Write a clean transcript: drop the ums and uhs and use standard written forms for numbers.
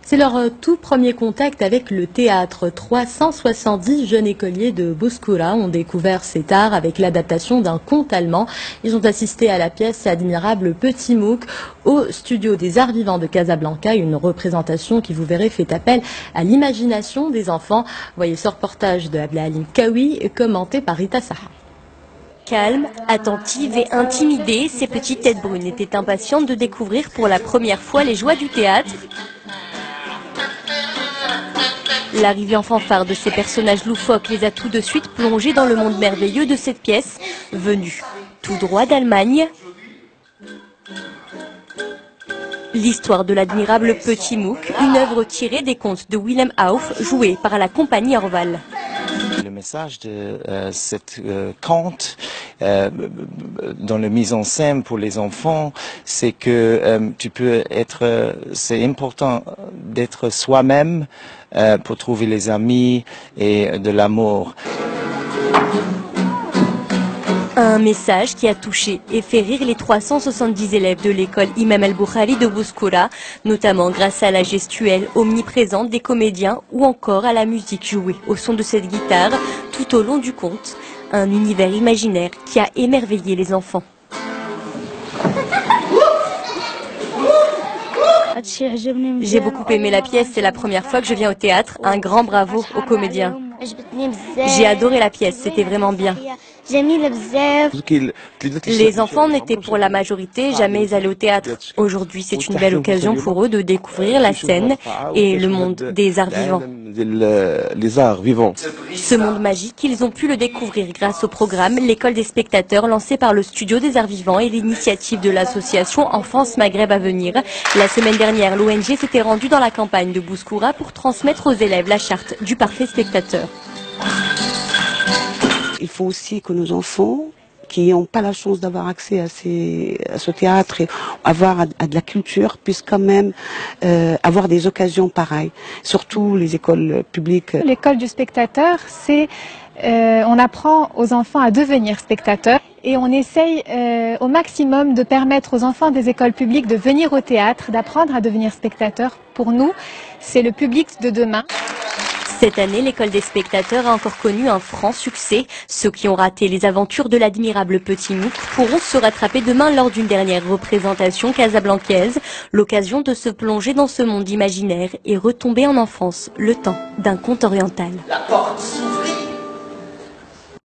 C'est leur tout premier contact avec le théâtre. 370 jeunes écoliers de Bouskoura ont découvert cet art avec l'adaptation d'un conte allemand. Ils ont assisté à la pièce Admirable Petit Mouk au studio des Arts Vivants de Casablanca, une représentation qui, vous verrez, fait appel à l'imagination des enfants. Voyez ce reportage de Ablahalim Kawi, commenté par Rita Saha. Calme, attentive et intimidée, ces petites têtes brunes étaient impatientes de découvrir pour la première fois les joies du théâtre. L'arrivée en fanfare de ces personnages loufoques les a tout de suite plongés dans le monde merveilleux de cette pièce, venue tout droit d'Allemagne. L'histoire de l'admirable Petit Mouk, une œuvre tirée des contes de Willem Hauff, jouée par la compagnie Orval. Le message de cette conte dans la mise en scène pour les enfants, c'est que c'est important d'être soi-même pour trouver les amis et de l'amour. Un message qui a touché et fait rire les 370 élèves de l'école Imam El-Boukhari de Bouskoura, notamment grâce à la gestuelle omniprésente des comédiens ou encore à la musique jouée au son de cette guitare tout au long du conte. Un univers imaginaire qui a émerveillé les enfants. J'ai beaucoup aimé la pièce, c'est la première fois que je viens au théâtre. Un grand bravo aux comédiens. J'ai adoré la pièce, c'était vraiment bien. Les enfants n'étaient pour la majorité jamais allés au théâtre. Aujourd'hui, c'est une belle occasion pour eux de découvrir la scène et le monde des arts vivants. Ce monde magique, ils ont pu le découvrir grâce au programme L'école des spectateurs lancé par le studio des arts vivants et l'initiative de l'association Enfance Maghreb à venir. La semaine dernière, l'ONG s'était rendue dans la campagne de Bouskoura pour transmettre aux élèves la charte du parfait spectateur. Il faut aussi que nos enfants qui n'ont pas la chance d'avoir accès à ce théâtre et avoir à de la culture puissent quand même avoir des occasions pareilles, surtout les écoles publiques. L'école du spectateur, c'est on apprend aux enfants à devenir spectateurs et on essaye au maximum de permettre aux enfants des écoles publiques de venir au théâtre, d'apprendre à devenir spectateurs. Pour nous, c'est le public de demain. Cette année, l'école des spectateurs a encore connu un franc succès. Ceux qui ont raté les aventures de l'admirable Petit Mouk pourront se rattraper demain lors d'une dernière représentation casablancaise. L'occasion de se plonger dans ce monde imaginaire et retomber en enfance, le temps d'un conte oriental. La porte s'ouvre.